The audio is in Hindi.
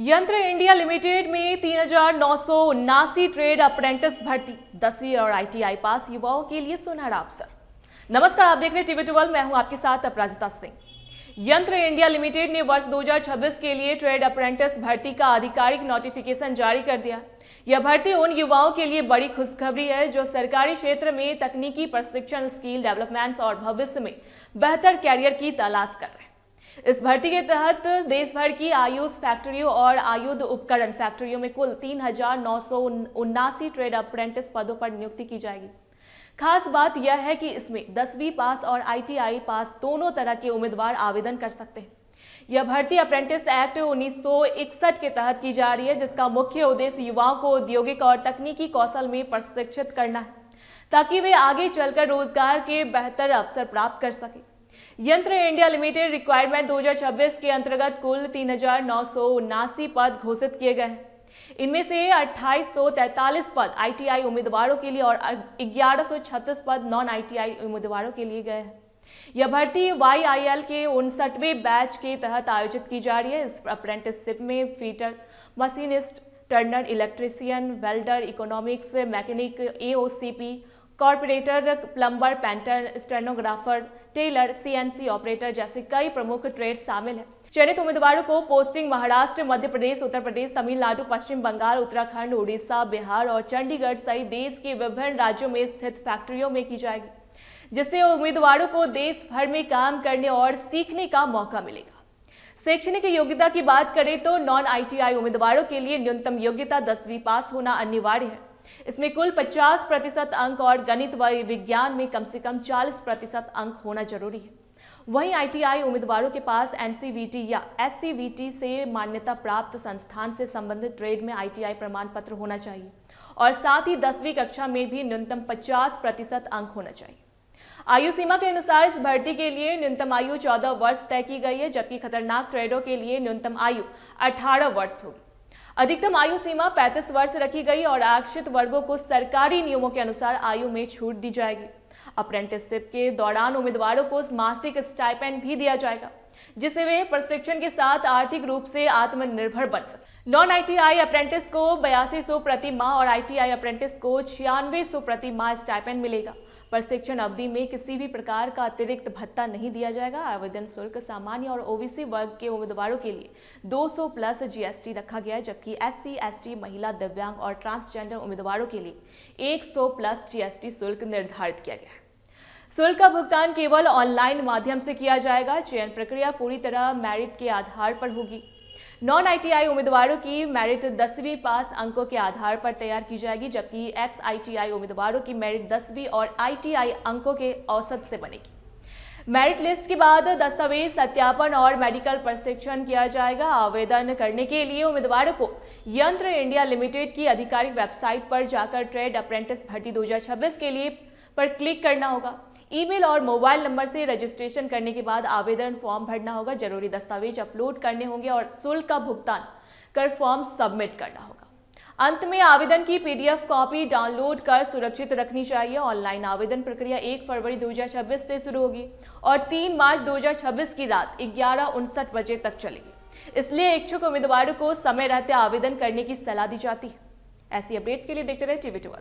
यंत्र इंडिया लिमिटेड में 3,979 ट्रेड अप्रेंटिस भर्ती, 10वीं और आईटीआई पास युवाओं के लिए सुनहरा अवसर। नमस्कार, आप देख रहे हैं टीवी 12, मैं हूं आपके साथ अपराजिता सिंह। यंत्र इंडिया लिमिटेड ने वर्ष 2026 के लिए ट्रेड अप्रेंटिस भर्ती का आधिकारिक नोटिफिकेशन जारी कर दिया। यह भर्ती उन युवाओं के लिए बड़ी खुशखबरी है जो सरकारी क्षेत्र में तकनीकी प्रशिक्षण, स्किल डेवलपमेंट्स और भविष्य में बेहतर कैरियर की तलाश कर रहे हैं। इस भर्ती के तहत देश भर की आयुष फैक्ट्रियों और आयुध उपकरण फैक्ट्रियों में कुल 3,979 ट्रेड अप्रेंटिस पदों पर नियुक्ति की जाएगी। खास बात यह है कि इसमें 10वीं पास और आईटीआई पास दोनों तरह के उम्मीदवार आवेदन कर सकते हैं। यह भर्ती अप्रेंटिस एक्ट 1961 के तहत की जा रही है, जिसका मुख्य उद्देश्य युवाओं को औद्योगिक और तकनीकी कौशल में प्रशिक्षित करना है ताकि वे आगे चलकर रोजगार के बेहतर अवसर प्राप्त कर सकें। यंत्र इंडिया लिमिटेड रिक्वायरमेंट 2026 के अंतर्गत कुल 3,979 पद घोषित किए गए हैं। इनमें से 2,843 पद आईटीआई उम्मीदवारों के लिए और 1,136 पद नॉन आईटीआई उम्मीदवारों के लिए गए हैं। यह भर्ती YIL के 59वें बैच के तहत आयोजित की जा रही है। इस अप्रेंटिसशिप में fitter, machinist, turner, electrician, welder, economics, mechanic, AOCP, corporator, plumber, painter, stenographer, tailor, CNC operator जैसे कई प्रमुख ट्रेड शामिल हैं। चयनित उम्मीदवारों को पोस्टिंग महाराष्ट्र, मध्य प्रदेश, उत्तर प्रदेश, तमिलनाडु, पश्चिम बंगाल, उत्तराखंड, उड़ीसा, बिहार और चंडीगढ़ सहित देश के विभिन्न राज्यों में स्थित फैक्ट्रियों में की जाएगी, जिससे उम्मीदवारों को देश भर में काम करने और सीखने का मौका मिलेगा। शैक्षणिक योग्यता की बात करें तो नॉन आईटीआई उम्मीदवारों के लिए न्यूनतम योग्यता 10वीं पास होना अनिवार्य है। इसमें कुल 50% अंक और गणित व विज्ञान में कम से कम 40% अंक होना जरूरी है। वहीं आईटीआई उम्मीदवारों के पास NCVT या SCVT से मान्यता प्राप्त संस्थान से संबंधित ट्रेड में आईटीआई प्रमाण पत्र होना चाहिए और साथ ही 10वीं कक्षा में भी न्यूनतम 50% अंक होना चाहिए। आयु सीमा के अनुसार इस भर्ती के लिए न्यूनतम आयु 14 वर्ष तय की गई है, जबकि खतरनाक ट्रेडों के लिए न्यूनतम आयु 18 वर्ष होगी। अधिकतम आयु सीमा 35 वर्ष रखी गई और आरक्षित वर्गों को सरकारी नियमों के अनुसार आयु में छूट दी जाएगी। अप्रेंटिसशिप के दौरान उम्मीदवारों को मासिक स्टाइपेंड भी दिया जाएगा, जिससे वे प्रशिक्षण के साथ आर्थिक रूप से आत्मनिर्भर बन सके। नॉन आईटीआई अप्रेंटिस को 8200 प्रति माह और आईटीआई अप्रेंटिस को 9600 प्रति माह स्टाइपेंड मिलेगा। प्रशिक्षण अवधि में किसी भी प्रकार का अतिरिक्त भत्ता नहीं दिया जाएगा। आवेदन शुल्क सामान्य और OBC वर्ग के उम्मीदवारों के लिए 200 प्लस GST रखा गया है, जबकि SC, ST, महिला, दिव्यांग और ट्रांसजेंडर उम्मीदवारों के लिए 100 प्लस GST शुल्क निर्धारित किया गया है। शुल्क का भुगतान केवल ऑनलाइन माध्यम से किया जाएगा। चयन प्रक्रिया पूरी तरह मेरिट के आधार पर होगी। नॉन आईटीआई उम्मीदवारों की मेरिट 10वीं पास अंकों के आधार पर तैयार की जाएगी, जबकि एक्स आईटीआई उम्मीदवारों की मेरिट 10वीं और आईटीआई अंकों के औसत से बनेगी। मेरिट लिस्ट के बाद दस्तावेज सत्यापन और मेडिकल प्रशिक्षण किया जाएगा। आवेदन करने के लिए उम्मीदवारों को यंत्र इंडिया लिमिटेड की आधिकारिक वेबसाइट पर जाकर ट्रेड अप्रेंटिस भर्ती 2026 के लिए पर क्लिक करना होगा। ईमेल और मोबाइल नंबर से रजिस्ट्रेशन करने के बाद आवेदन फॉर्म भरना होगा। जरूरी दस्तावेज अपलोड करने होंगे और शुल्क का भुगतान कर फॉर्म सबमिट करना होगा। अंत में आवेदन की PDF कॉपी डाउनलोड कर सुरक्षित रखनी चाहिए। ऑनलाइन आवेदन प्रक्रिया 1 फरवरी 2026 से शुरू होगी और 3 मार्च 2026 की रात 11:59 बजे तक चलेगी। इसलिए इच्छुक उम्मीदवारों को समय रहते आवेदन करने की सलाह दी जाती है। ऐसी अपडेट्स के लिए देखते रहे टीवी 12।